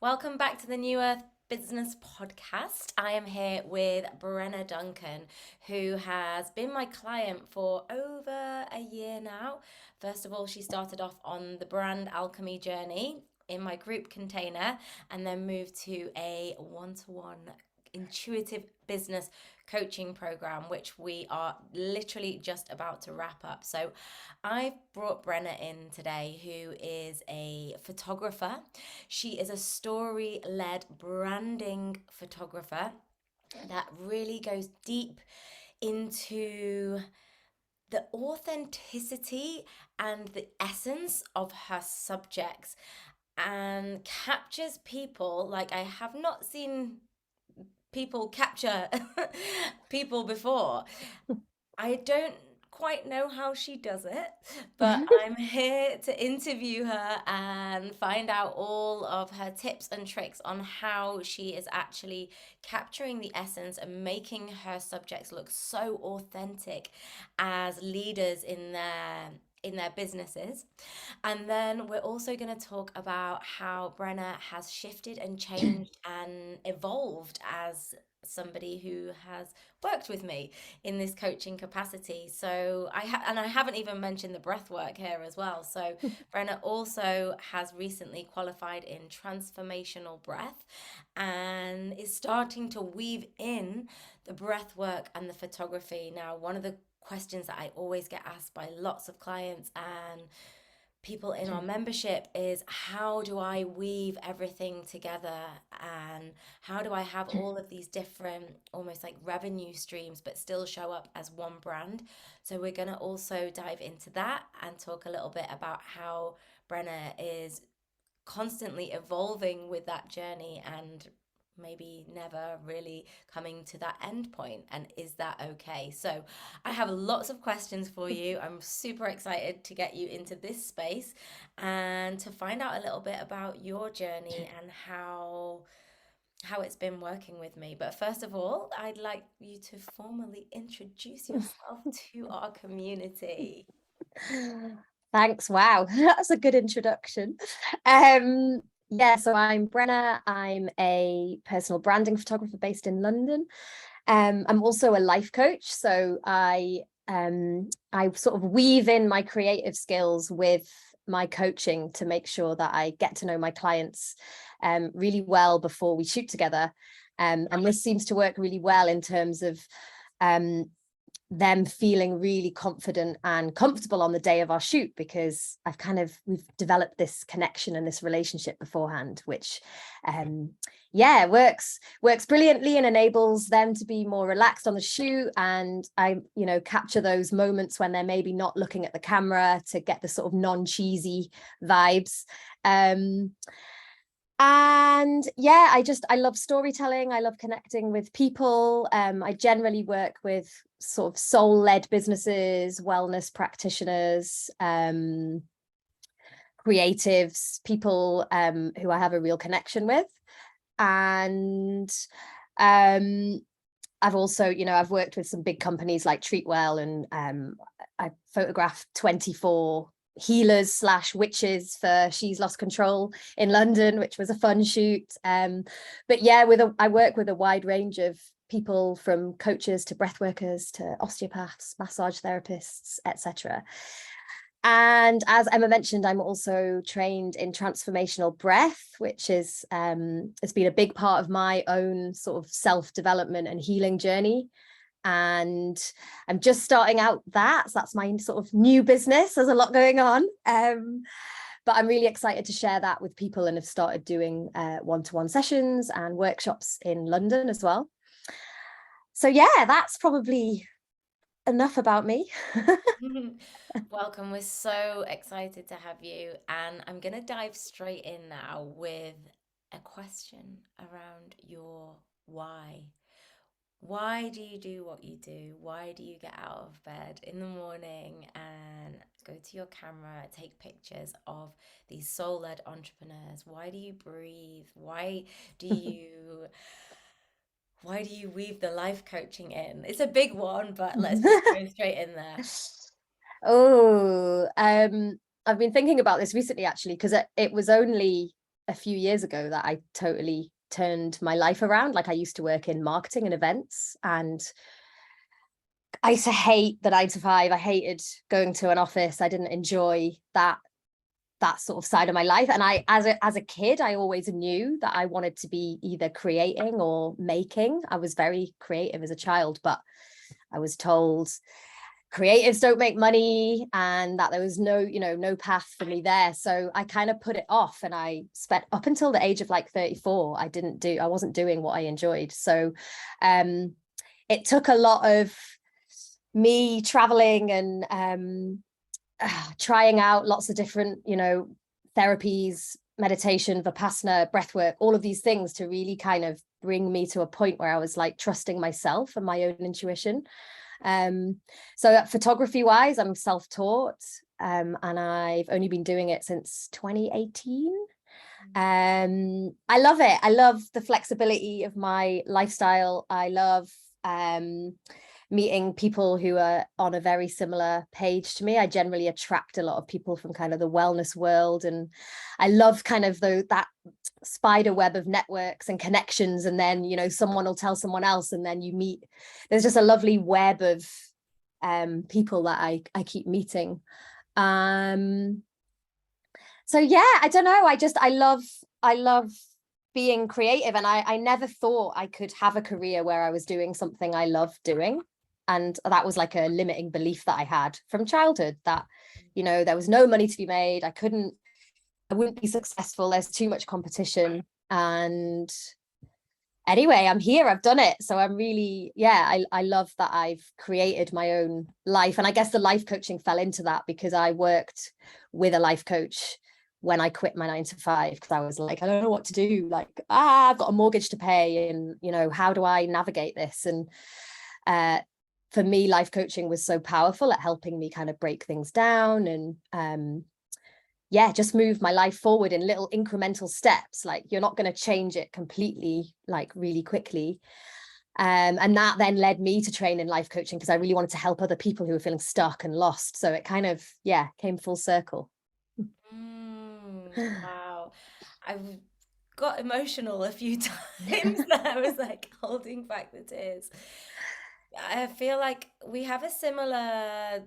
Welcome back to the New Earth Business Podcast. I am here with Brenna Duncan, who has been my client for over a year now. First of all, she started off on the brand Alchemy journey in my group container and then moved to a one-to-one intuitive business coaching program, which we are literally just about to wrap up. So I've brought Brenna in today, who is a photographer. She is a story-led branding photographer that really goes deep into the authenticity and the essence of her subjects and captures people like I have not seen people capture people before. I don't quite know how she does it, but I'm here to interview her and find out all of her tips and tricks on how she is actually capturing the essence and making her subjects look so authentic as leaders in their businesses. And then we're also going to talk about how Brenna has shifted and changed and evolved as somebody who has worked with me in this coaching capacity. So I haven't even mentioned the breath work here as well. So Brenna also has recently qualified in transformational breath and is starting to weave in the breath work and the photography. Now, one of the questions that I always get asked by lots of clients and people in our membership is, how do I weave everything together, and how do I have all of these different almost like revenue streams but still show up as one brand? So we're going to also dive into that and talk a little bit about how Brenna is constantly evolving with that journey and maybe never really coming to that end point, and is that okay? So I have lots of questions for you. I'm super excited to get you into this space and to find out a little bit about your journey and how it's been working with me. But first of all, I'd like you to formally introduce yourself to our community. Thanks. Wow, that's a good introduction. Um, yeah, so I'm Brenna. I'm a personal branding photographer based in London. I'm also a life coach, so I sort of weave in my creative skills with my coaching to make sure that I get to know my clients really well before we shoot together. And this seems to work really well in terms of them feeling really confident and comfortable on the day of our shoot, because we've developed this connection and this relationship beforehand, which works brilliantly and enables them to be more relaxed on the shoot. And I capture those moments when they're maybe not looking at the camera to get the sort of non-cheesy vibes. And yeah, I love storytelling. I love connecting with people. I generally work with sort of soul-led businesses, wellness practitioners, creatives, people who I have a real connection with. And I've also, I've worked with some big companies like Treatwell, and I photographed 24 healers / witches for She's Lost Control in London, which was a fun shoot. But yeah, I work with a wide range of people, from coaches to breath workers to osteopaths, massage therapists, etc. And as Emma mentioned, I'm also trained in transformational breath, which is has been a big part of my own sort of self-development and healing journey. And I'm just starting out that. So that's my sort of new business. There's a lot going on. But I'm really excited to share that with people, and have started doing one-to-one sessions and workshops in London as well. So yeah, that's probably enough about me. Welcome. We're so excited to have you. And I'm going to dive straight in now with a question around your why. Why do you do what you do? Why do you get out of bed in the morning and go to your camera, take pictures of these soul-led entrepreneurs? Why do you breathe? Do you why do you weave the life coaching in? It's a big one, but let's just go straight in there. Oh, I've been thinking about this recently, actually, because it was only a few years ago that I totally turned my life around. Like, I used to work in marketing and events, and I used to hate the 9 to 5. I hated going to an office. I didn't enjoy that sort of side of my life. And I, as a kid, I always knew that I wanted to be either creating or making. I was very creative as a child, but I was told creatives don't make money, and that there was no path for me there. So I kind of put it off, and I spent up until the age of like 34, I wasn't doing what I enjoyed. So it took a lot of me traveling and trying out lots of different, therapies, meditation, Vipassana, breathwork, all of these things to really kind of bring me to a point where I was like trusting myself and my own intuition. So photography wise, I'm self-taught, and I've only been doing it since 2018. I love it. I love the flexibility of my lifestyle. I love meeting people who are on a very similar page to me. I generally attract a lot of people from kind of the wellness world, and I love kind of that spider web of networks and connections, and then someone will tell someone else, and then you meet. There's just a lovely web of people that I keep meeting. So yeah, I don't know, I love being creative, and I never thought I could have a career where I was doing something I love doing. And that was like a limiting belief that I had from childhood, that there was no money to be made. I wouldn't be successful, there's too much competition. And anyway, I'm here, I've done it. So I'm really, I love that I've created my own life. And I guess the life coaching fell into that, because I worked with a life coach when I quit my 9 to 5, because I was like, I don't know what to do. Like, I've got a mortgage to pay, and how do I navigate this? And for me, life coaching was so powerful at helping me kind of break things down and just move my life forward in little incremental steps. Like, you're not going to change it completely, like really quickly. And that then led me to train in life coaching, because I really wanted to help other people who were feeling stuck and lost. So it kind of, came full circle. Wow. I've got emotional a few times that I was like holding back the tears. I feel like we have a similar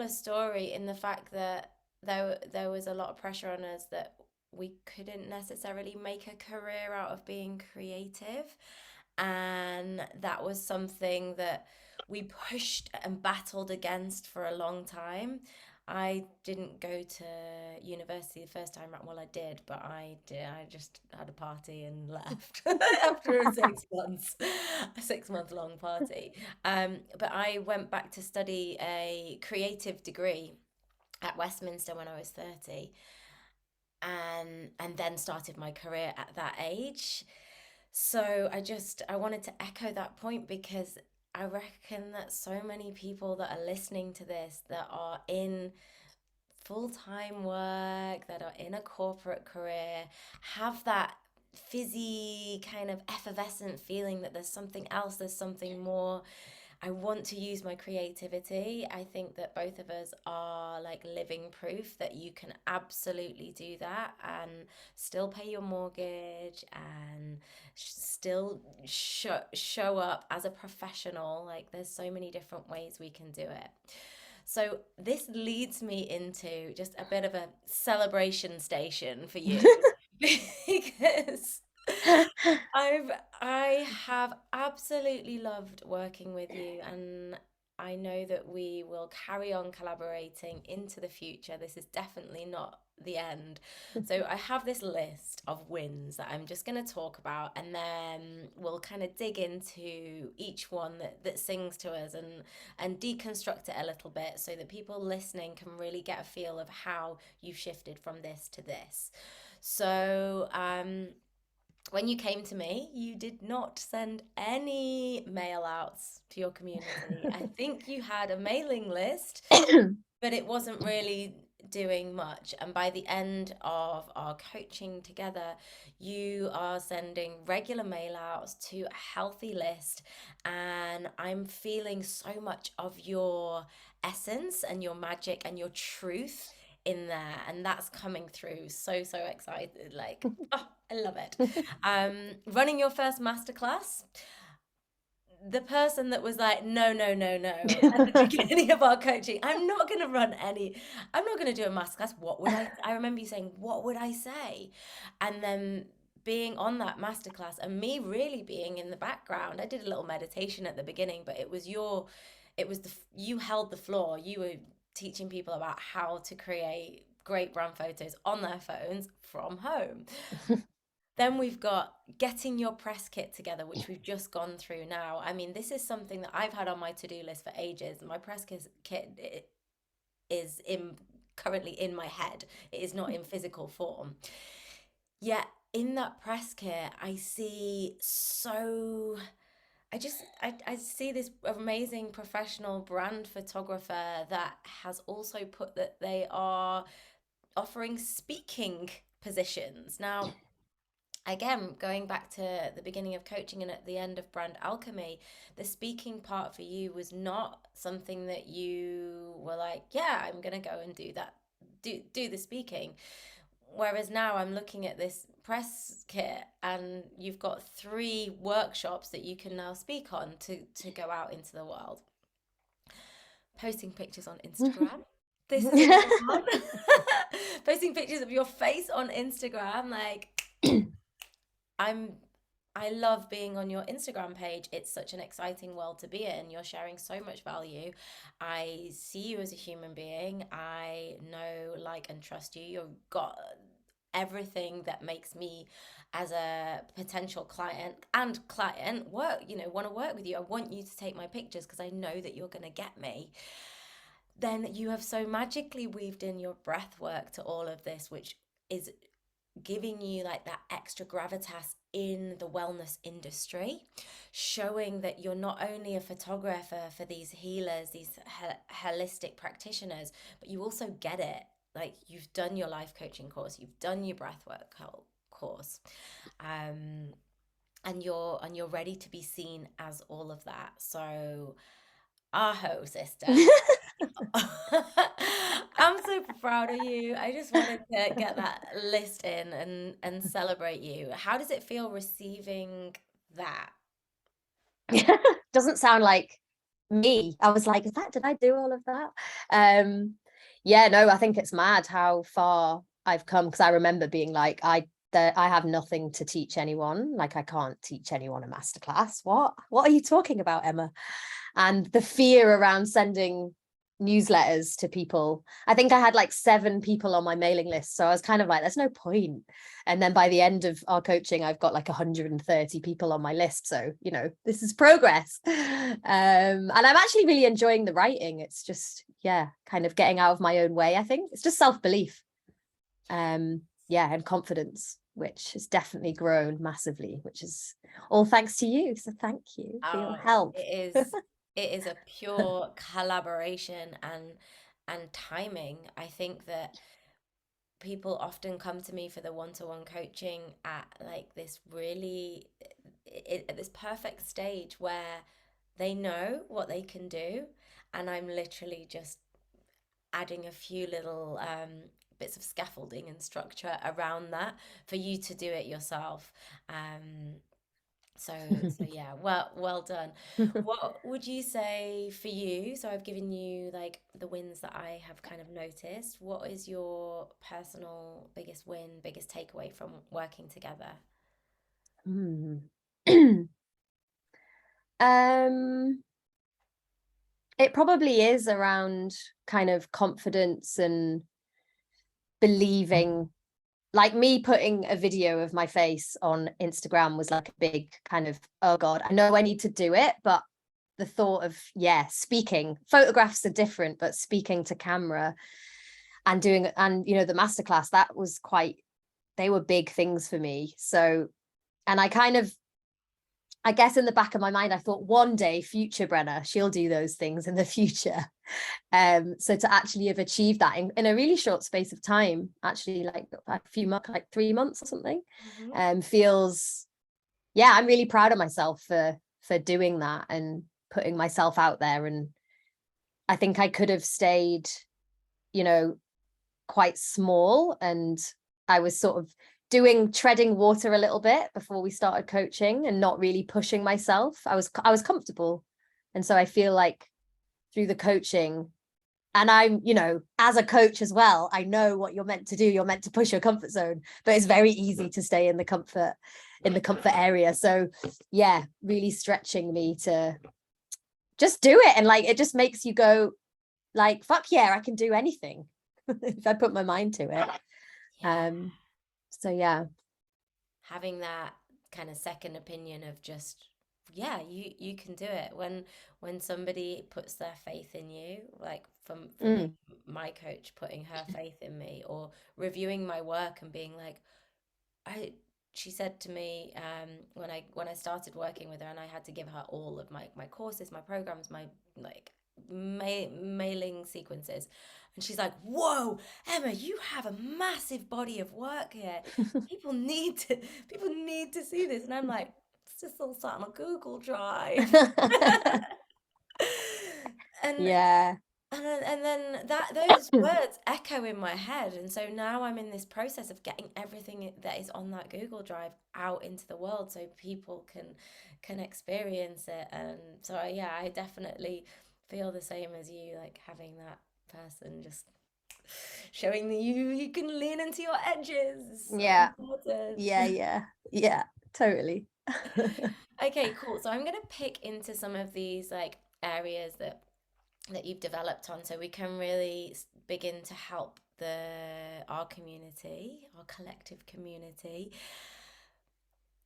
story, in the fact that there was a lot of pressure on us that we couldn't necessarily make a career out of being creative. And that was something that we pushed and battled against for a long time. I didn't go to university the first time round. Well, I did, but I did. I just had a party and left after a 6 months, a 6 month long party. But I went back to study a creative degree at Westminster when I was 30, and then started my career at that age. So I wanted to echo that point, because I reckon that so many people that are listening to this, that are in full-time work, that are in a corporate career, have that fizzy kind of effervescent feeling that there's something else, there's something more. I want to use my creativity. I think that both of us are like living proof that you can absolutely do that and still pay your mortgage and still show up as a professional. Like, there's so many different ways we can do it. So this leads me into just a bit of a celebration station for you, because I have absolutely loved working with you, and I know that we will carry on collaborating into the future. This is definitely not the end. So I have this list of wins that I'm just going to talk about, and then we'll kind of dig into each one that sings to us, and deconstruct it a little bit, so that people listening can really get a feel of how you've shifted from this to this. So, when you came to me, you did not send any mail outs to your community. I think you had a mailing list, but it wasn't really doing much. And by the end of our coaching together, you are sending regular mail outs to a healthy list. And I'm feeling so much of your essence and your magic and your truth in there, and that's coming through. So excited, like, oh, I love it. Running your first masterclass, the person that was like, no, no, no, no, at the beginning of our coaching, I'm not going to do a masterclass. What would I remember you saying, what would I say? And then being on that masterclass and me really being in the background. I did a little meditation at the beginning, but you held the floor. You were teaching people about how to create great brand photos on their phones from home. Then we've got getting your press kit together, which we've just gone through now. I mean, this is something that I've had on my to-do list for ages. My press kit is currently in my head. It is not in physical form. Yet in that press kit, I see I see this amazing professional brand photographer that has also put that they are offering speaking positions. Now, again, going back to the beginning of coaching and at the end of brand alchemy, the speaking part for you was not something that you were like, yeah, I'm gonna go and do that, do the speaking. Whereas now I'm looking at this press kit and you've got 3 workshops that you can now speak on to go out into the world. Posting pictures on Instagram. This is another one. Posting pictures of your face on Instagram, like, I love being on your Instagram page. It's such an exciting world to be in. You're sharing so much value. I see you as a human being. I know, like, and trust you. You've got everything that makes me as a potential client want to work with you. I want you to take my pictures because I know that you're going to get me. Then you have so magically weaved in your breath work to all of this, which is giving you like that extra gravitas in the wellness industry, showing that you're not only a photographer for these healers, these holistic practitioners, but you also get it. Like, you've done your life coaching course, you've done your breathwork course, and you're ready to be seen as all of that. So, aho, sister. I'm super proud of you. I just wanted to get that list in and celebrate you. How does it feel receiving that? Doesn't sound like me. I was like, did I do all of that? Yeah, no, I think it's mad how far I've come, because I remember being like, I have nothing to teach anyone. Like, I can't teach anyone a masterclass. What are you talking about, Emma? And the fear around sending newsletters to people. I think I had like 7 people on my mailing list. So I was kind of like, there's no point. And then by the end of our coaching, I've got like 130 people on my list. So, this is progress. And I'm actually really enjoying the writing. It's just, kind of getting out of my own way. I think it's just self-belief. And confidence, which has definitely grown massively, which is all thanks to you. So thank you for your help. It is a pure collaboration and timing. I think that people often come to me for the one-to-one coaching at like this really at this perfect stage where they know what they can do, and I'm literally just adding a few little bits of scaffolding and structure around that for you to do it yourself. So yeah, well done. What would you say for you? So I've given you like the wins that I have kind of noticed. What is your personal biggest win, biggest takeaway from working together? It probably is around kind of confidence and believing. Like, me putting a video of my face on Instagram was like a big kind of, oh God, I know I need to do it. But the thought of, speaking, photographs are different, but speaking to camera and doing, and, the masterclass, they were big things for me. So, and I guess in the back of my mind, I thought one day future Brenna, she'll do those things in the future. So to actually have achieved that in a really short space of time, actually like a few months, like 3 months or something, feels, I'm really proud of myself for doing that and putting myself out there. And I think I could have stayed, quite small, and I was sort of treading water a little bit before we started coaching and not really pushing myself. I was comfortable. And so I feel like through the coaching, and I'm, as a coach as well, I know what you're meant to do. You're meant to push your comfort zone, but it's very easy to stay in the comfort area. So yeah, really stretching me to just do it. And like, it just makes you go like, fuck yeah, I can do anything if I put my mind to it. Yeah. So yeah. Having that kind of second opinion of just, yeah, you can do it. When somebody puts their faith in you, like for me, my coach putting her faith in me, or reviewing my work and being like, she said to me, when I started working with her, and I had to give her all of my courses, my programs, my like mailing sequences, and she's like, "Whoa, Emma, you have a massive body of work here. People need to see this." And I'm like, "It's just all sat on a Google Drive." and Yeah. and then those words echo in my head, and so now I'm in this process of getting everything that is on that Google Drive out into the world so people can experience it. And so yeah, I definitely feel the same as you, like having that person just showing that you can lean into your edges is so Yeah. important. Yeah, totally. Okay, cool. So I'm gonna pick into some of these like areas that you've developed on, so we can really begin to help our community, our collective community,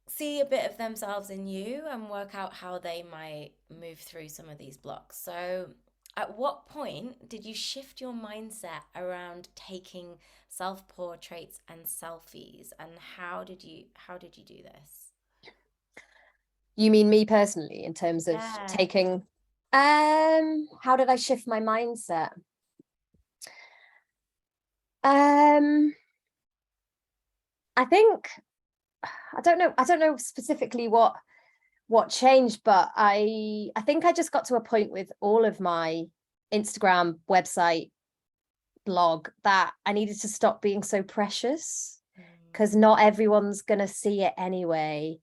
see a bit of themselves in you and work out how they might move through some of these blocks. So at what point did you shift your mindset around taking self-portraits and selfies, and how did you do this? You mean me personally, in terms of Yeah. taking, how did I shift my mindset? I think, I don't know specifically what changed, but I think I just got to a point with all of my Instagram, website, blog, that I needed to stop being so precious, because not everyone's gonna see it anyway.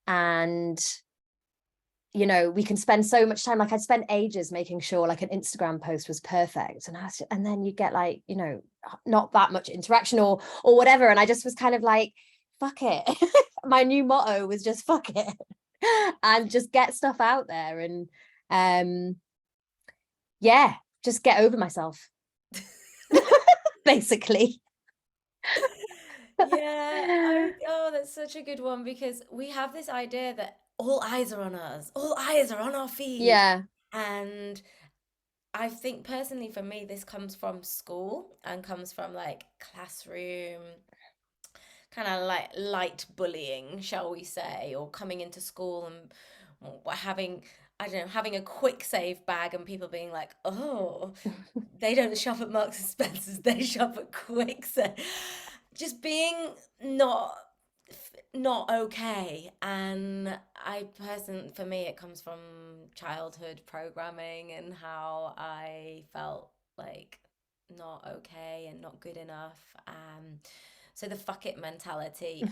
And we can spend so much time, like I'd spent ages making sure like an Instagram post was perfect, and then you get like, not that much interaction or whatever, and I just was kind of like, fuck it. My new motto was just fuck it and just get stuff out there, and yeah, just get over myself. Basically. Yeah, oh, that's such a good one, because we have this idea that all eyes are on us, all eyes are on our feed. Yeah. And I think personally for me, this comes from school and comes from like classroom, kind of like light bullying, shall we say, or coming into school and having, I don't know, having a quick save bag and people being like, oh, they don't shop at Marks and Spencer's, they shop at Quick Save. Just being not not okay. And for me, it comes from childhood programming and how I felt like not okay and not good enough. So the fuck it mentality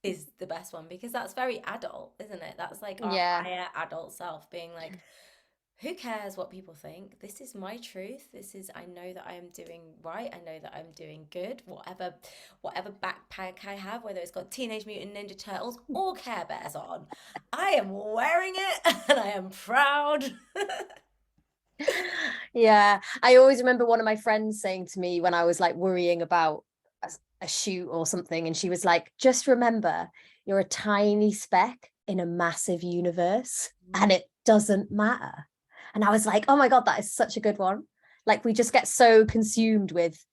is the best one, because that's very adult, isn't it? That's like our Yeah. higher adult self being like, who cares what people think? This is my truth. I know that I am doing right. I know that I'm doing good. Whatever backpack I have, whether it's got Teenage Mutant Ninja Turtles or Care Bears on, I am wearing it and I am proud. Yeah, I always remember one of my friends saying to me when I was like worrying about a shoot or something, and she was like, just remember, you're a tiny speck in a massive universe and it doesn't matter. And I was like, oh my God, that is such a good one. Like, we just get so consumed with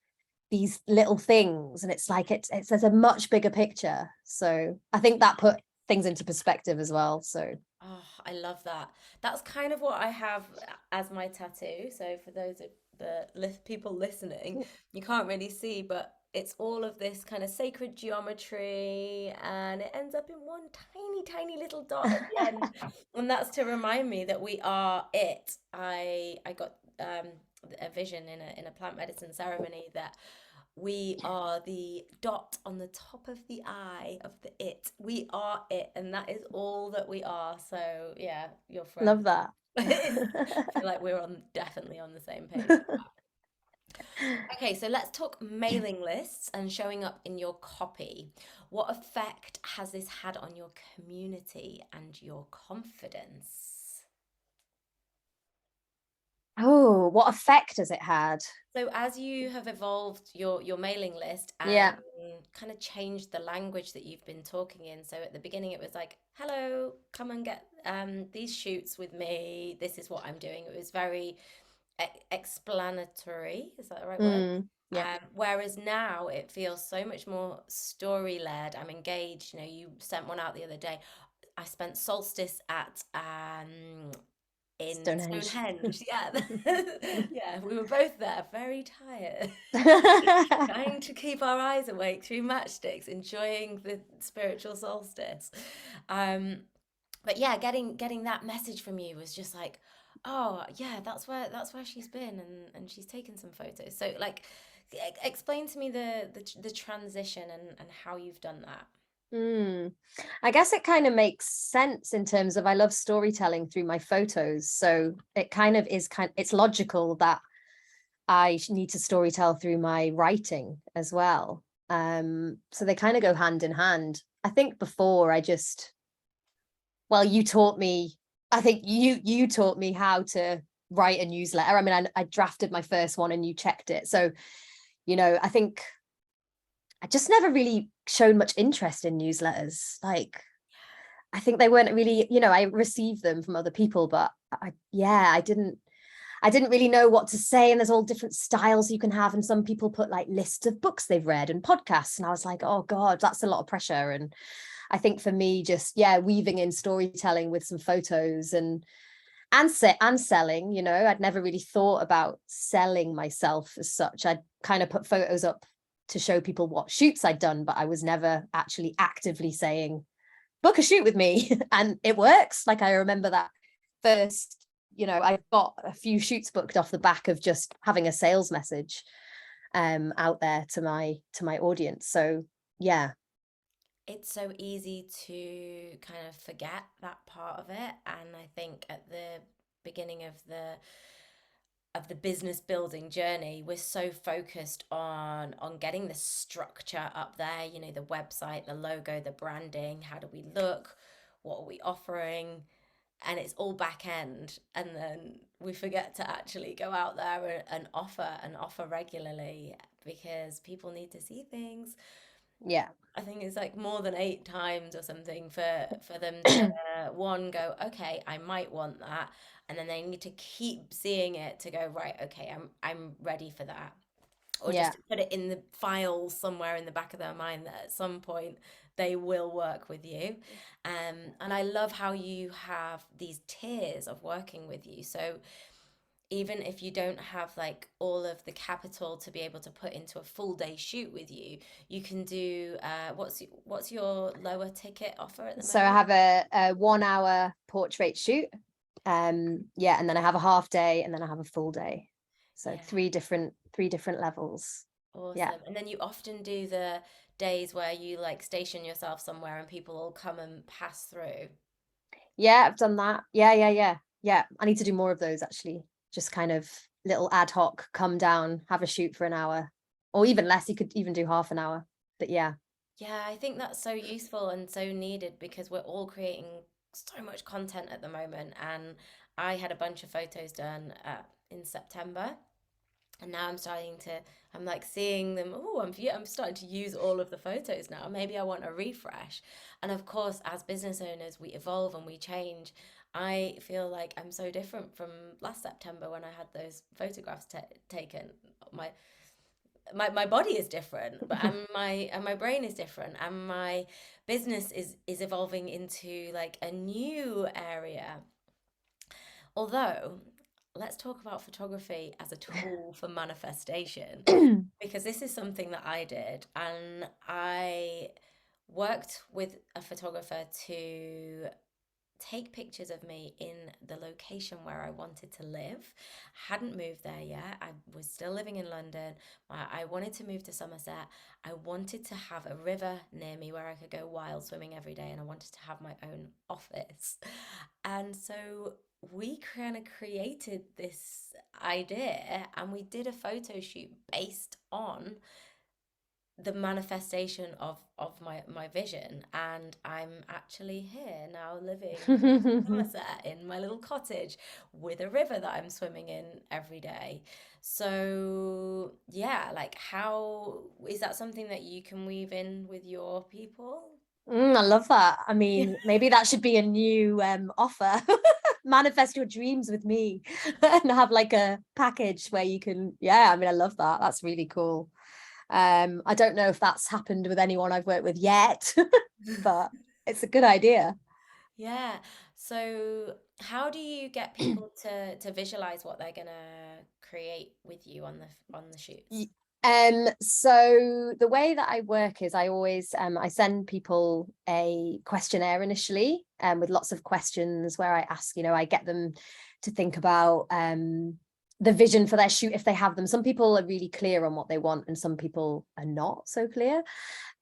these little things, and it's like it's there's a much bigger picture. So I think that put things into perspective as well. So Oh, I love that. That's kind of what I have as my tattoo. So for those of people listening, you can't really see, but it's all of this kind of sacred geometry, and it ends up in one tiny, tiny little dot at the end. And that's to remind me that we are it. I got a vision in a plant medicine ceremony that We are the dot on the top of the I of the it. We are it, and that is all that we are. So yeah, your friend. Love that. I feel like we're on definitely on the same page. Okay, so let's talk mailing lists and showing up in your copy. What effect has this had on your community and your confidence? Oh, what effect has it had? So as you have evolved your mailing list and Yeah, kind of changed the language that you've been talking in. So at the beginning it was like, "Hello, come and get these shoots with me. This is what I'm doing." It was very explanatory. Is that the right word? yeah, Whereas now it feels so much more story led. I'm engaged. You know, you sent one out the other day. I spent solstice at in Stonehenge. Stonehenge. Yeah, yeah, we were both there, very tired, trying to keep our eyes awake through matchsticks, enjoying the spiritual solstice. Um, but yeah, getting that message from you was just like, oh yeah, that's where she's been, and she's taken some photos. So like, explain to me the transition and how you've done that. Mm. I guess it kind of makes sense in terms of I love storytelling through my photos. So it kind of is it's logical that I need to storytell through my writing as well. So they kind of go hand in hand. I think before I just, well, you taught me, I think you taught me how to write a newsletter. I mean, I drafted my first one and you checked it. So, I think I just never really shown much interest in newsletters. Like, I think they weren't really, I received them from other people, but I didn't really know what to say. And there's all different styles you can have. And some people put like lists of books they've read and podcasts. And I was like, oh God, that's a lot of pressure. And I think for me, just, weaving in storytelling with some photos and selling, I'd never really thought about selling myself as such. I'd kind of put photos up to show people what shoots I'd done, but I was never actually actively saying, book a shoot with me. And it works. Like I remember that first, I got a few shoots booked off the back of just having a sales message out there to my audience. So yeah. It's so easy to kind of forget that part of it, and I think at the beginning of the business building journey, we're so focused on getting the structure up there, you know, the website, the logo, the branding, how do we look, what are we offering, and it's all back end, and then we forget to actually go out there and offer regularly, because people need to see things. Yeah. I think it's like more than 8 times or something for them to one go, okay, I might want that, and then they need to keep seeing it to go, right, okay, I'm ready for that, or just Yeah. to put it in the files somewhere in the back of their mind that at some point they will work with you. And I love how you have these tiers of working with you. So even if you don't have like all of the capital to be able to put into a full day shoot with you, you can do what's your lower ticket offer at the So I moment? have a 1 hour portrait shoot. Yeah, and then I have a half day and then I have a full day. So Yeah, three different levels. Yeah. awesome. And then you often do the days where you like station yourself somewhere and people will come and pass through. Yeah, I've done that. Yeah. I need to do more of those actually. Just kind of little ad hoc, come down, have a shoot for an hour, or even less. You could even do half an hour. But yeah. Yeah, I think that's so useful and so needed, because we're all creating so much content at the moment. And I had a bunch of photos done in September, and now I'm like seeing them. Oh, I'm starting to use all of the photos now. Maybe I want a refresh. And of course, as business owners, we evolve and we change. I feel like I'm so different from last September when I had those photographs taken. My my body is different, but and my brain is different, and my business is evolving into like a new area. Although, let's talk about photography as a tool for manifestation, because this is something that I did, and I worked with a photographer to take pictures of me in the location where I wanted to live. Hadn't moved there yet. I was still living in London. I wanted to move to Somerset. I wanted to have a river near me where I could go wild swimming every day, and I wanted to have my own office. And so we kind of created this idea, and we did a photo shoot based on the manifestation of my vision. And I'm actually here now, living in Somerset in my little cottage with a river that I'm swimming in every day. So yeah, like, how is that something that you can weave in with your people? I love that. I mean, maybe that should be a new offer. Manifest your dreams with me and have like a package where you can, yeah, I mean, I love that. That's really cool. I don't know if that's happened with anyone I've worked with yet, but it's a good idea. Yeah. So how do you get people to visualize what they're gonna create with you on the shoots? Y- so the way that I work is I always I send people a questionnaire initially, with lots of questions where I ask, I get them to think about the vision for their shoot if they have them. Some people are really clear on what they want, and some people are not so clear.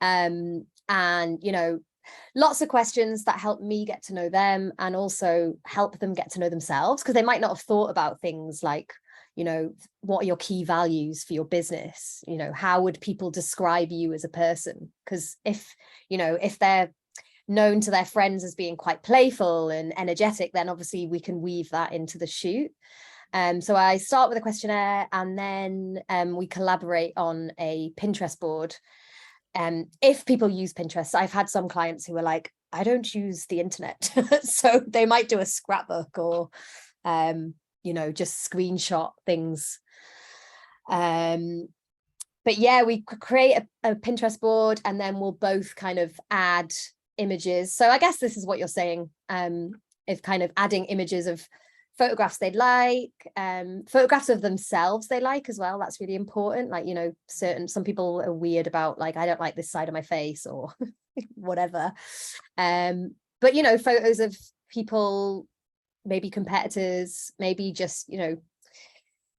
And lots of questions that help me get to know them and also help them get to know themselves, because they might not have thought about things like, what are your key values for your business? How would people describe you as a person? Because if they're known to their friends as being quite playful and energetic, then obviously we can weave that into the shoot. So I start with a questionnaire, and then we collaborate on a Pinterest board. If people use Pinterest, I've had some clients who are like, I don't use the internet. So they might do a scrapbook or just screenshot things. But yeah, we create a Pinterest board, and then we'll both kind of add images. So I guess this is what you're saying, if kind of adding images of photographs they'd like, photographs of themselves they like as well. That's really important. Like, some people are weird about, like, I don't like this side of my face or whatever. But photos of people, maybe competitors, maybe just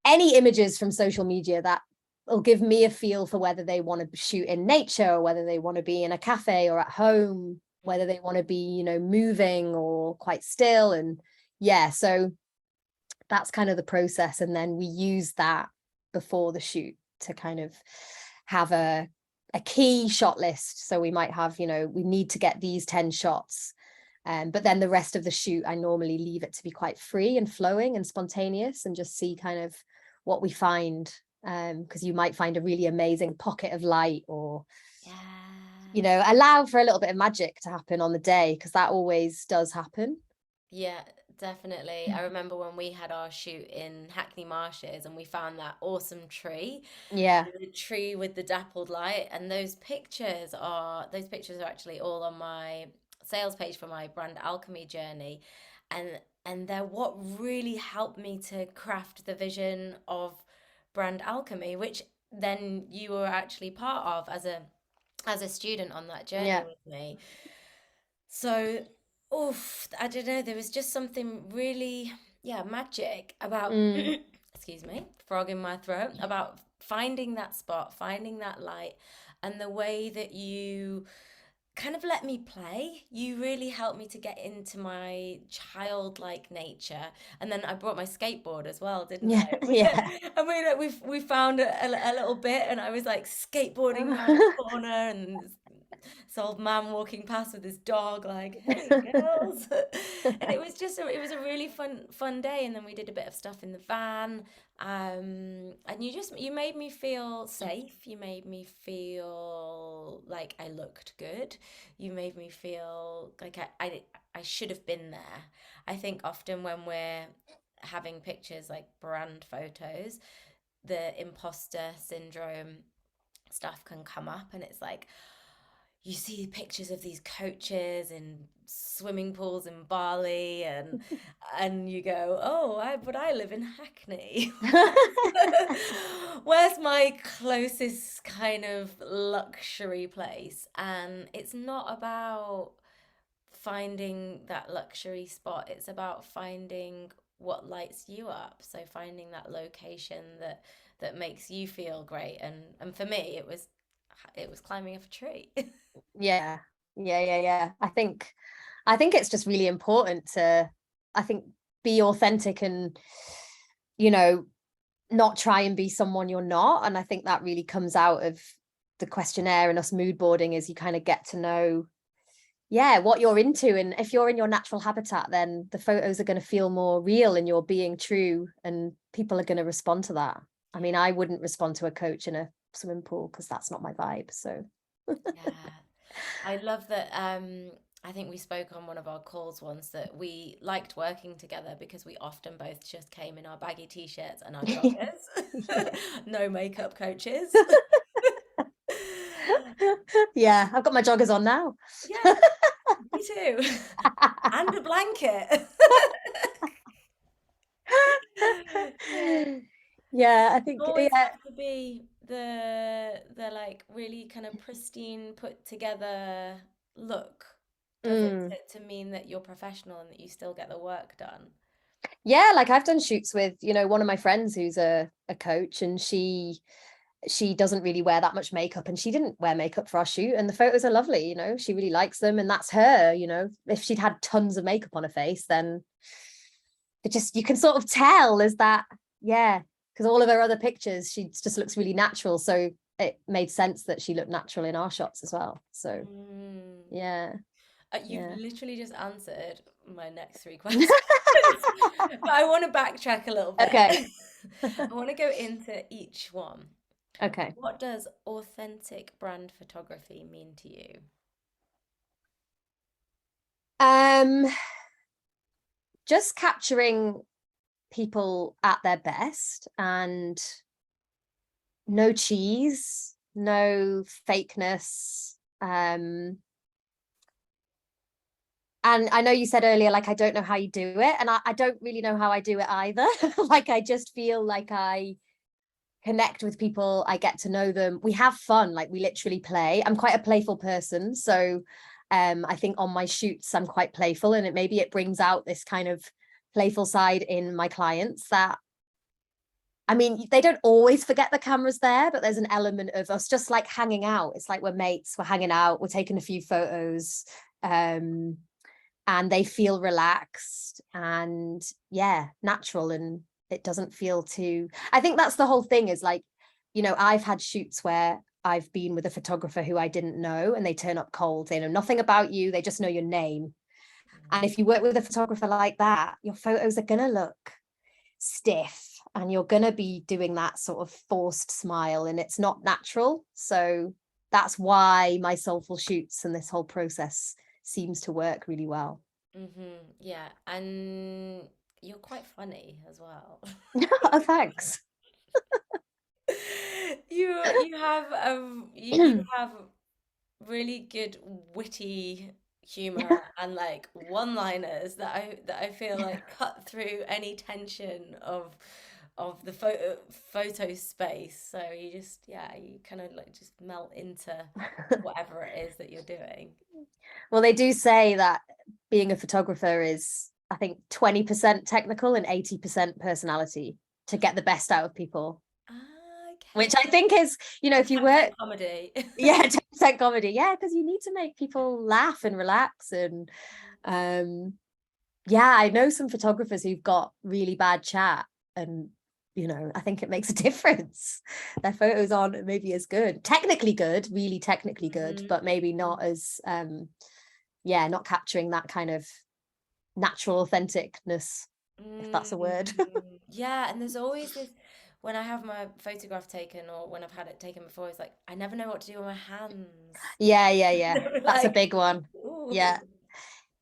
any images from social media that will give me a feel for whether they want to shoot in nature, or whether they want to be in a cafe or at home, whether they want to be moving or quite still. And yeah, so that's kind of the process. And then we use that before the shoot to kind of have a key shot list. So we might have, we need to get these 10 shots. But then the rest of the shoot, I normally leave it to be quite free and flowing and spontaneous, and just see kind of what we find. Because you might find a really amazing pocket of light, or, Yeah. allow for a little bit of magic to happen on the day, because that always does happen. Yeah, definitely. I remember when we had our shoot in Hackney Marshes and we found that awesome tree, Yeah. the tree with the dappled light, and those pictures are actually all on my sales page for my brand Alchemy journey. And they're what really helped me to craft the vision of brand Alchemy, which then you were actually part of as a student on that journey Yeah. with me. So, oof, I don't know. There was just something really, yeah, magic about, Mm. excuse me, frog in my throat, about finding that spot, finding that light, and the way that you kind of let me play. You really helped me to get into my childlike nature. And then I brought my skateboard as well, didn't Yeah. I? Yeah. I mean, like, we found a little bit, and I was like skateboarding around a corner, and this old man walking past with his dog, like, "Hey, girls!" And it was a really fun day. And then we did a bit of stuff in the van, and you made me feel safe. You made me feel like I looked good. You made me feel like I should have been there. I think often when we're having pictures like brand photos, the imposter syndrome stuff can come up, and it's like you see pictures of these coaches in swimming pools in Bali, and you go, oh, but I live in Hackney. Where's my closest kind of luxury place? And it's not about finding that luxury spot. It's about finding what lights you up. So finding that location that makes you feel great. And for me, it was climbing up a tree. Yeah, yeah. I think it's just really important to, I think, be authentic and, you know, not try and be someone you're not. And I think that really comes out of the questionnaire and us mood boarding, is you kind of get to know, yeah, what you're into. And if you're in your natural habitat, then the photos are going to feel more real and you're being true, and people are going to respond to that. I mean, I wouldn't respond to a coach in a swimming pool because that's not my vibe. So Yeah. I love that. I think we spoke on one of our calls once that we liked working together because we often both just came in our baggy t-shirts and our joggers. yeah. No makeup coaches. Yeah, I've got my joggers on now. Yeah, me too. And a blanket. Yeah. Yeah, I Does it think, always yeah. have to be the like really kind of pristine, put together look? Does it Mm. to mean that you're professional and that you still get the work done? Yeah, like I've done shoots with, one of my friends who's a coach, and she doesn't really wear that much makeup, and she didn't wear makeup for our shoot, and the photos are lovely. She really likes them, and that's her. If she'd had tons of makeup on her face, then you can sort of tell is that, yeah, because all of her other pictures, she just looks really natural, so it made sense that she looked natural in our shots as well. So Mm. yeah. You've Yeah. literally just answered my next three questions. But I want to backtrack a little bit. Okay. I want to go into each one. Okay. What does authentic brand photography mean to you? um just capturing people at their best, and no cheese, no fakeness. And I know you said earlier, like, I don't know how you do it, and I don't really know how I do it either. Like, I just feel like I connect with people, I get to know them, we have fun, like we literally play. I'm quite a playful person, so I think on my shoots I'm quite playful, and maybe it brings out this kind of playful side in my clients that, I mean, they don't always forget the camera's there, but there's an element of us just like hanging out. It's like we're mates, we're hanging out, we're taking a few photos, and they feel relaxed and, yeah, natural, and it doesn't feel too, I think that's the whole thing, is like, I've had shoots where I've been with a photographer who I didn't know, and they turn up cold. They know nothing about you, they just know your name. And if you work with a photographer like that, your photos are gonna look stiff, and you're gonna be doing that sort of forced smile, and it's not natural. So that's why my soulful shoots and this whole process seems to work really well. Yeah, and you're quite funny as well. Oh, thanks. You have you have really good witty humor and like one-liners that I feel like cut through any tension of the photo space. So you just, yeah, you kind of like just melt into whatever it is that you're doing. Well, they do say that being a photographer is, I think, 20% technical and 80% personality to get the best out of people, Ah, which okay. I think is, And if you work, 10% comedy. yeah, 10% comedy. Yeah, because you need to make people laugh and relax. And yeah, I know some photographers who've got really bad chat, and I think it makes a difference. Their photos aren't maybe as good, technically good, really technically good, but maybe not as yeah, not capturing that kind of natural authenticness, if that's a word. Yeah, and there's always this when I have my photograph taken or when I've had it taken before, it's like I never know what to do with my hands. Yeah. That's a Like, big one. ooh. Yeah.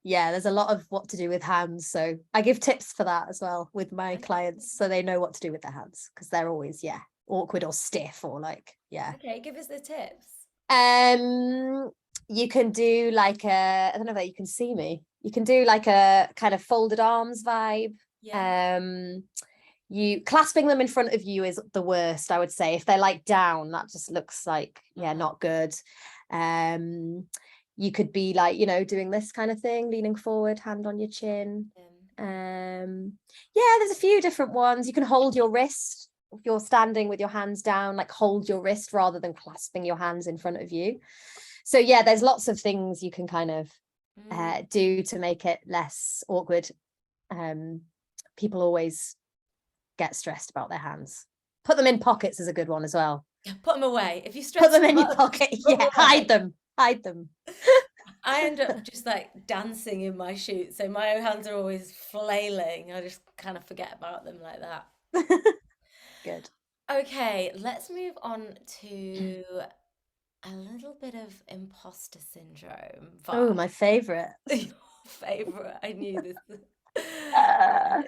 Yeah, there's a lot of what to do with hands. So I give tips for that as well with my Okay. clients, so they know what to do with their hands, because they're always, yeah, awkward or stiff or like, yeah. Okay, give us the tips. Um, you can do like I don't know that you can see me. You can do like a kind of folded arms vibe. Yeah. Um, you clasping them in front of you is the worst, I would say. If they're like down, that just looks like, yeah, Uh-huh. not good. Um, You could be like, you know, doing this kind of thing, leaning forward, hand on your chin. Yeah, there's a few different ones. You can hold your wrist if you're standing with your hands down, like hold your wrist rather than clasping your hands in front of you. So yeah, there's lots of things you can kind of do to make it less awkward. People always get stressed about their hands. Put them in pockets is a good one as well. Put them away. If you stress Put them in your much, pocket. put Yeah, hide them. Hide them. I end up just like dancing in my shoot, so my hands are always flailing. I just kind of forget about them like that. Good. Okay, let's move on to a little bit of imposter syndrome, Oh, but my favorite. your favorite. I knew this. Uh,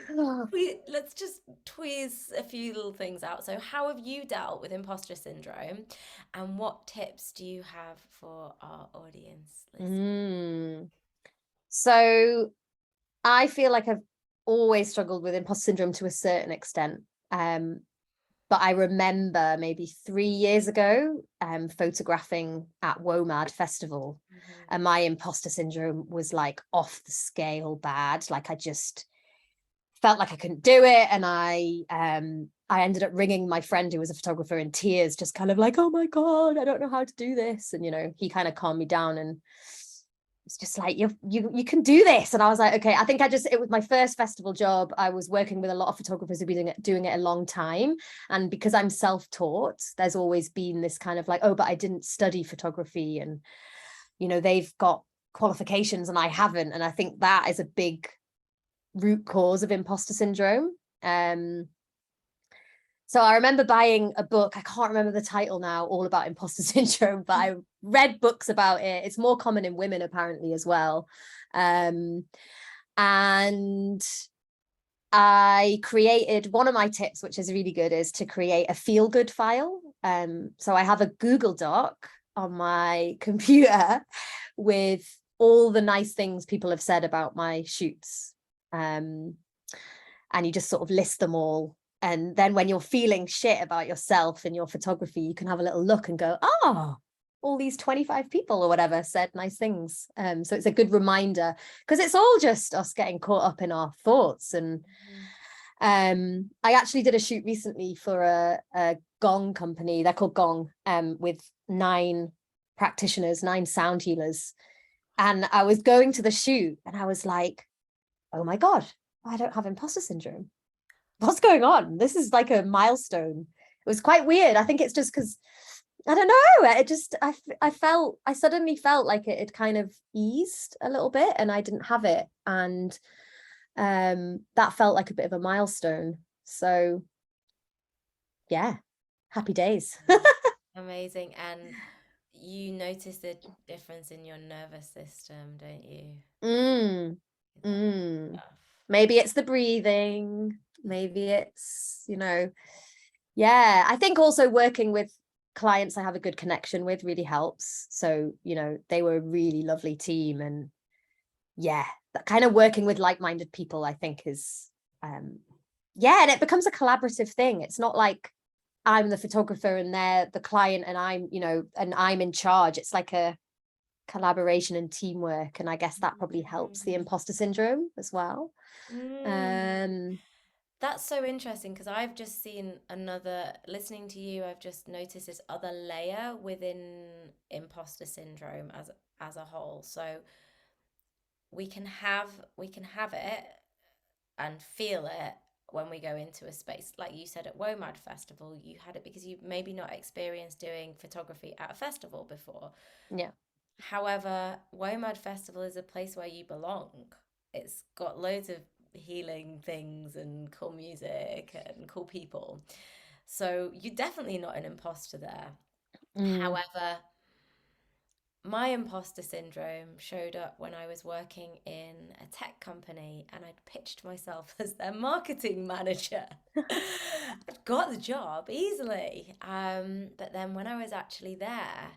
Let's just tweeze a few little things out. So, how have you dealt with imposter syndrome, and what tips do you have for our audience listeners? So I feel like I've always struggled with imposter syndrome to a certain extent. But I remember maybe 3 years ago, photographing at WOMAD Festival, and my imposter syndrome was like off the scale bad. Like I just felt like I couldn't do it, and I ended up ringing my friend who was a photographer in tears, just kind of like, oh my God, I don't know how to do this. And, you know, he kind of calmed me down, and it's just like, you can do this. And I was like, okay, I think it was my first festival job. I was working with a lot of photographers who've been doing it a long time. And because I'm self-taught, there's always been this kind of like, oh, but I didn't study photography, and, you know, they've got qualifications and I haven't. And I think that is a big root cause of imposter syndrome. So I remember buying a book, I can't remember the title now, all about imposter syndrome, but I read books about it. It's more common in women apparently as well. And I created, one of my tips, which is really good, is to create a feel-good file. So I have a Google Doc on my computer with all the nice things people have said about my shoots. And you just sort of list them all. And then when you're feeling shit about yourself and your photography, you can have a little look and go, oh, all these 25 people or whatever said nice things. So it's a good reminder, because it's all just us getting caught up in our thoughts. And I actually did a shoot recently for a gong company. They're called Gong, with 9 practitioners, 9 sound healers. And I was going to the shoot and I was like, oh my God, I don't have imposter syndrome. What's going on? This is like a milestone. It was quite weird. I think it's just because, I don't know, it just, I suddenly felt like it had kind of eased a little bit and I didn't have it. And that felt like a bit of a milestone. So yeah, happy days. Amazing. And you notice the difference in your nervous system, don't you? Maybe it's the breathing, maybe it's, you know, yeah, I think also working with clients I have a good connection with really helps. So, you know, they were a really lovely team, and yeah, that kind of working with like-minded people, I think is yeah, and it becomes a collaborative thing. It's not like I'm the photographer and they're the client and I'm, you know, and I'm in charge. It's like a collaboration and teamwork, and I guess that probably helps the imposter syndrome as well. That's so interesting, because I've just seen listening to you, I've just noticed this other layer within imposter syndrome as a whole. So we can have it and feel it when we go into a space. Like you said, at WOMAD Festival, you had it because you maybe not experienced doing photography at a festival before. Yeah. However, WOMAD Festival is a place where you belong. It's got loads of healing things and cool music and cool people. So you're definitely not an imposter there. However, my imposter syndrome showed up when I was working in a tech company and I'd pitched myself as their marketing manager. I'd got the job easily. But then when I was actually there,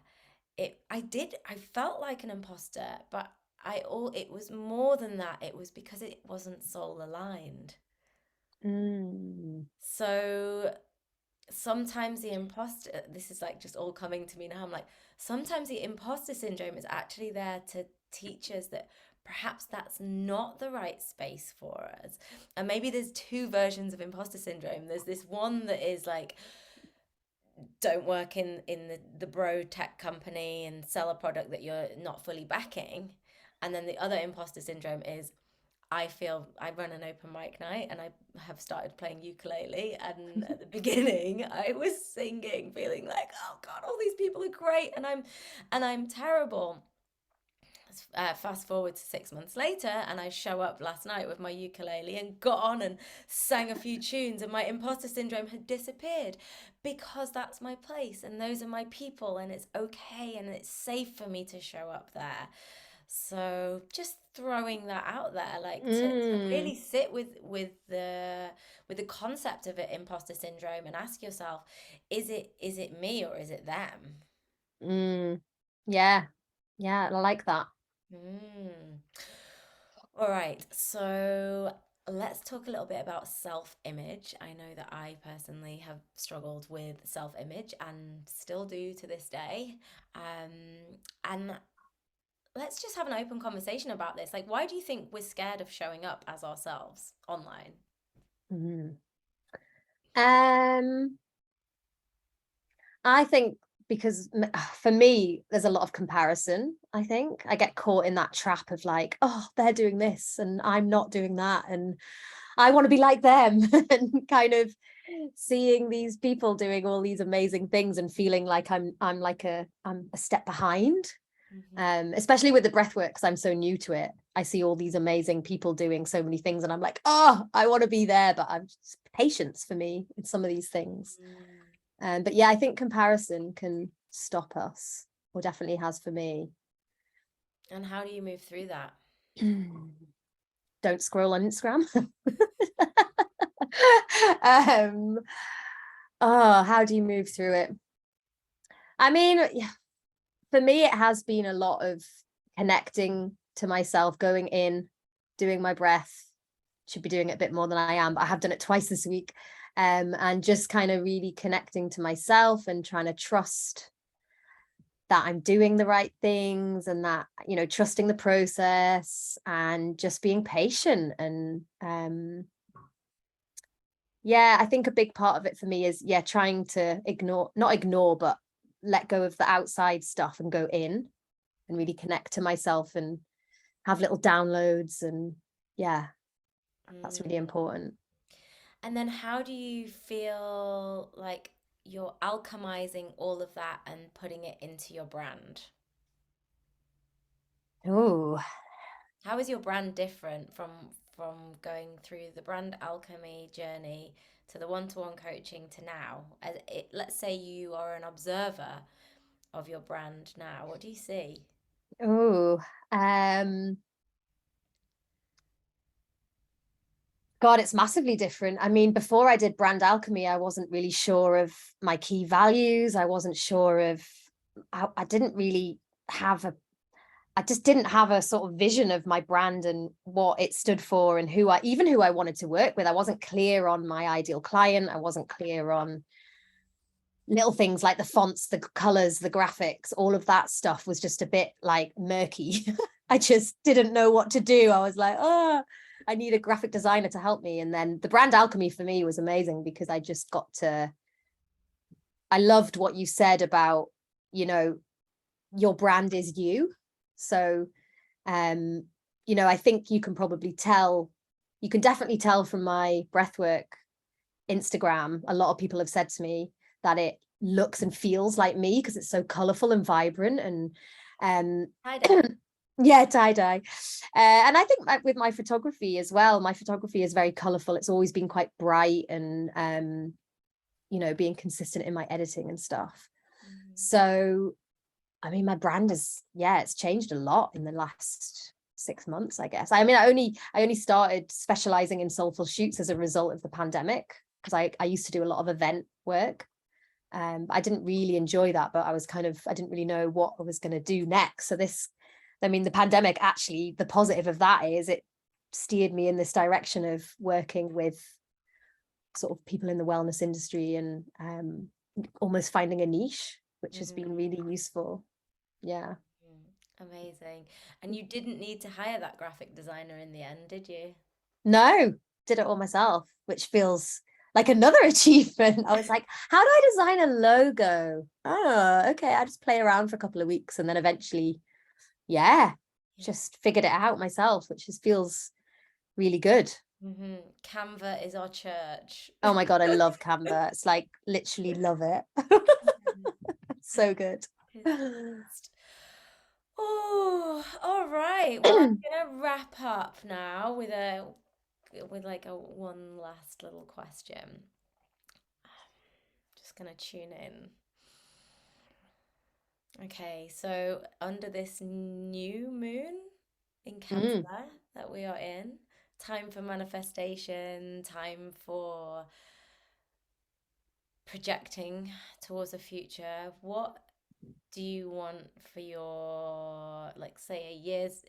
I felt like an imposter, but it was more than that. It was because it wasn't soul aligned. So sometimes the imposter, this is like just all coming to me now. I'm like, sometimes the imposter syndrome is actually there to teach us that perhaps that's not the right space for us. And maybe there's two versions of imposter syndrome. There's this one that is like, don't work in the bro tech company and sell a product that you're not fully backing. And then the other imposter syndrome is, I run an open mic night and I have started playing ukulele. And at the beginning, I was singing, feeling like, oh God, all these people are great, and I'm terrible. Fast forward to 6 months later, and I show up last night with my ukulele and got on and sang a few tunes, and my imposter syndrome had disappeared because that's my place and those are my people, and it's okay and it's safe for me to show up there. So just throwing that out there, like to really sit with the concept of it, imposter syndrome, and ask yourself, is it me or is it them? Yeah, I like that. Mm. All right, so let's talk a little bit about self-image. I know that I personally have struggled with self-image and still do to this day. And let's just have an open conversation about this. Like, why do you think we're scared of showing up as ourselves online? um I think because for me, there's a lot of comparison. I think I get caught in that trap of like, oh, they're doing this and I'm not doing that, and I want to be like them, and kind of seeing these people doing all these amazing things and feeling like I'm a step behind. Mm-hmm. Especially with the breath work, because I'm so new to it. I see all these amazing people doing so many things, and I'm like, oh, I want to be there, but I'm just patience for me in some of these things. But yeah, I think comparison can stop us, or definitely has for me. And how do you move through that? Don't scroll on Instagram. um, oh, how do you move through it? I mean, yeah, for me, it has been a lot of connecting to myself, going in, doing my breath. Should be doing it a bit more than I am, but I have done it twice this week. And just kind of really connecting to myself and trying to trust that I'm doing the right things, and that, you know, trusting the process and just being patient. And yeah, I think a big part of it for me is, yeah, trying to not ignore, but let go of the outside stuff and go in and really connect to myself and have little downloads. And yeah, that's really Mm. important. And then how do you feel like you're alchemizing all of that and putting it into your brand? Oh, How is your brand different from going through the brand alchemy journey to the one-to-one coaching to now? Let's say you are an observer of your brand now. What do you see? oh, God, it's massively different. I mean, before I did brand alchemy, I wasn't really sure of my key values. I wasn't sure of, I didn't really have a, I just didn't have a sort of vision of my brand and what it stood for, and who I wanted to work with. I wasn't clear on my ideal client. I wasn't clear on little things like the fonts, the colors, the graphics. All of that stuff was just a bit like murky. I just didn't know what to do. I was like, oh, I need a graphic designer to help me. And then the brand alchemy for me was amazing, because I just got to, I loved what you said about, you know, your brand is you. So, you know, I think you can probably tell, you can definitely tell from my breathwork Instagram. A lot of people have said to me that it looks and feels like me because it's so colorful and vibrant. And Hi there. yeah, tie-dye. And I think with my photography as well, my photography is very colorful. It's always been quite bright, and you know, being consistent in my editing and stuff. So I mean, my brand is, yeah, it's changed a lot in the last 6 months, I guess. I mean, I only started specializing in Soulful Shoots as a result of the pandemic, because I used to do a lot of event work. I didn't really enjoy that, but I didn't really know what I was going to do next. So the pandemic, actually, the positive of that is it steered me in this direction of working with sort of people in the wellness industry and almost finding a niche, which has been really useful. Yeah. Amazing. And you didn't need to hire that graphic designer in the end, did you? No, did it all myself, which feels like another achievement. I was like, how do I design a logo? Oh, okay. I just play around for a couple of weeks and then eventually, just figured it out myself, which just feels really good. Canva is our church. Oh my God, I love Canva. It's like literally love it. So good. Oh, all right. Well, I'm gonna wrap up now with like a one last little question. Just gonna tune in. Okay, so under this new moon in Cancer that we are in, time for manifestation, time for projecting towards the future. What do you want for your, like, say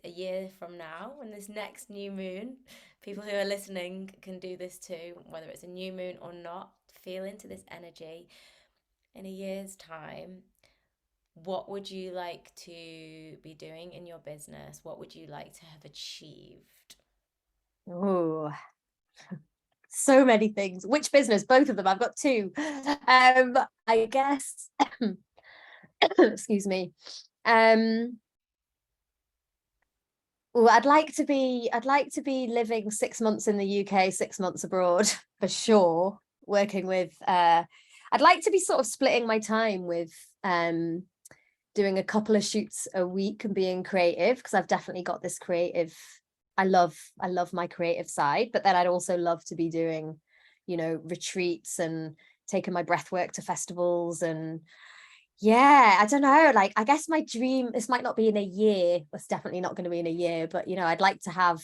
a year from now, when this next new moon, people who are listening can do this too, whether it's a new moon or not, feel into this energy. In a year's time, what would you like to be doing in your business? What would you like to have achieved? Oh, so many things. Which business? Both of them. I've got two. I guess excuse me. Well, I'd like to be living 6 months in the UK, 6 months abroad for sure. Working with I'd like to be sort of splitting my time with doing a couple of shoots a week and being creative, because I've definitely got this creative. I love my creative side, but then I'd also love to be doing, retreats and taking my breath work to festivals. And I don't know, like, I guess my dream, this might not be in a year, it's definitely not going to be in a year, but I'd like to have,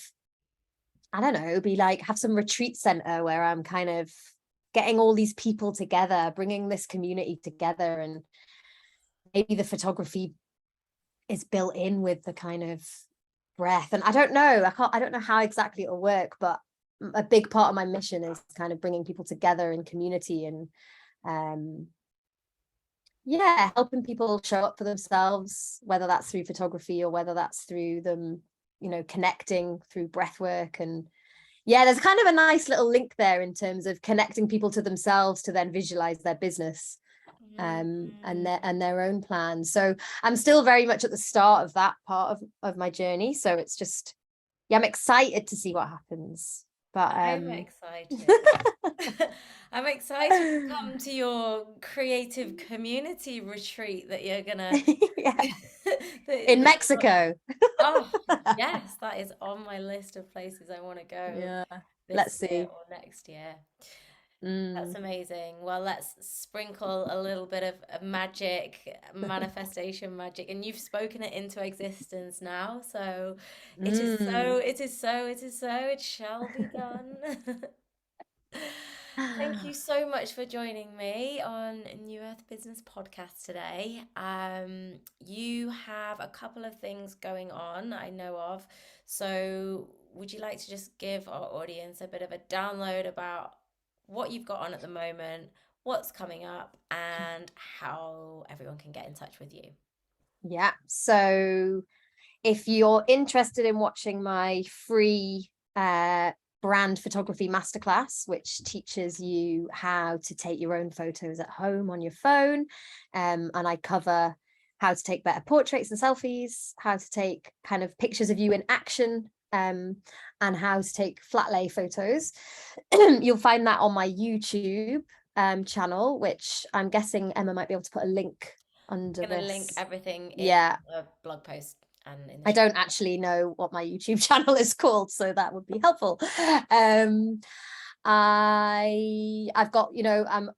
I don't know, have some retreat center where I'm kind of getting all these people together, bringing this community together, and maybe the photography is built in with the kind of breath. And I don't know, I don't know how exactly it'll work, but a big part of my mission is kind of bringing people together in community and helping people show up for themselves, whether that's through photography or whether that's through them, connecting through breath work. And there's kind of a nice little link there in terms of connecting people to themselves to then visualize their business and their own plans. So I'm still very much at the start of that part of my journey, so it's just I'm excited to see what happens. But I'm excited. I'm excited to come to your creative community retreat that you're gonna in Mexico. Oh, yes, that is on my list of places I want to go Let's this year see. or next year. That's amazing. Well, let's sprinkle a little bit of magic, manifestation magic, and you've spoken it into existence now. So it is so, it is so, it is so, it shall be done. Thank you so much for joining me on New Earth Business Podcast today. You have a couple of things going on, I know of. So would you like to just give our audience a bit of a download about what you've got on at the moment, what's coming up, and how everyone can get in touch with you? Yeah. So if you're interested in watching my free brand photography masterclass, which teaches you how to take your own photos at home on your phone, and I cover how to take better portraits and selfies, how to take kind of pictures of you in action, and how to take flat lay photos. You'll find that on my YouTube channel, which I'm guessing Emma might be able to put a link under I'm gonna this. link everything in Yeah. the blog post and in the I don't actually know what my YouTube channel is called, so that would be helpful. I've got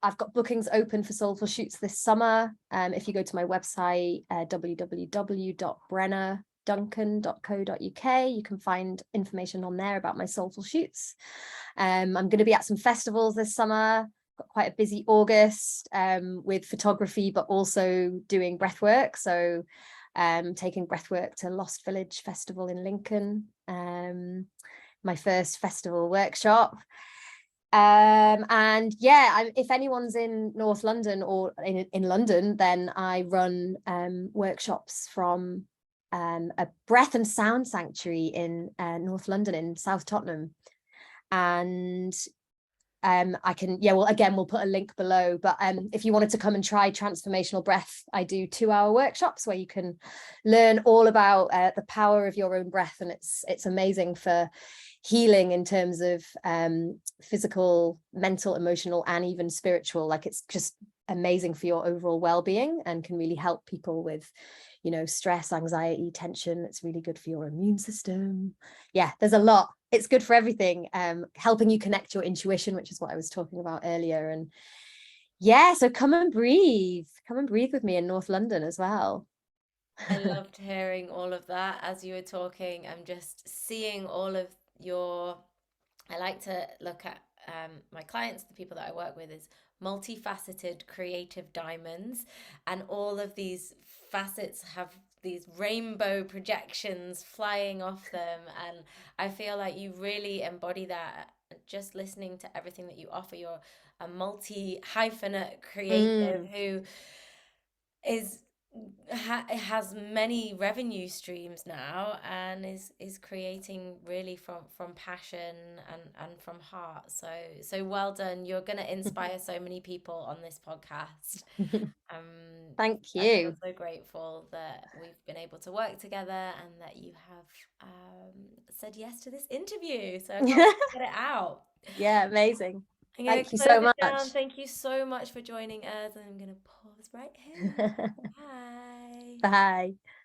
I've got bookings open for Soulful Shoots this summer. If you go to my website, www.brennaduncan.co.uk, you can find information on there about my Soulful Shoots. I'm going to be at some festivals this summer. Got quite a busy August with photography, but also doing breathwork. So taking breathwork to Lost Village Festival in Lincoln, my first festival workshop. And yeah, if anyone's in North London or in London, then I run workshops from a breath and sound sanctuary in North London in South Tottenham. And I can, yeah, well, again, we'll put a link below, but if you wanted to come and try transformational breath, I do 2-hour workshops where you can learn all about the power of your own breath, and it's amazing for healing in terms of physical, mental, emotional, and even spiritual. Like, it's just amazing for your overall well-being and can really help people with, you know, stress, anxiety, tension. It's really good for your immune system. Yeah, there's a lot. It's good for everything, helping you connect your intuition, which is what I was talking about earlier. And yeah, so come and breathe with me in North London as well. I loved hearing all of that as you were talking. I'm just seeing all of your. I like to look at my clients, the people that I work with, is multifaceted creative diamonds, and all of these facets have these rainbow projections flying off them. And I feel like you really embody that just listening to everything that you offer. You're a multi hyphenate creative Mm. who is has many revenue streams now, and is creating really from passion and from heart. So well done. You're going to inspire so many people on this podcast. Thank I feel you. so grateful that we've been able to work together and that you have said yes to this interview. So I can't wait to get it out. Yeah, amazing. I'm going Thank to you close so it down. much. Thank you so much for joining us. And I'm going to pause right here. Bye. Bye.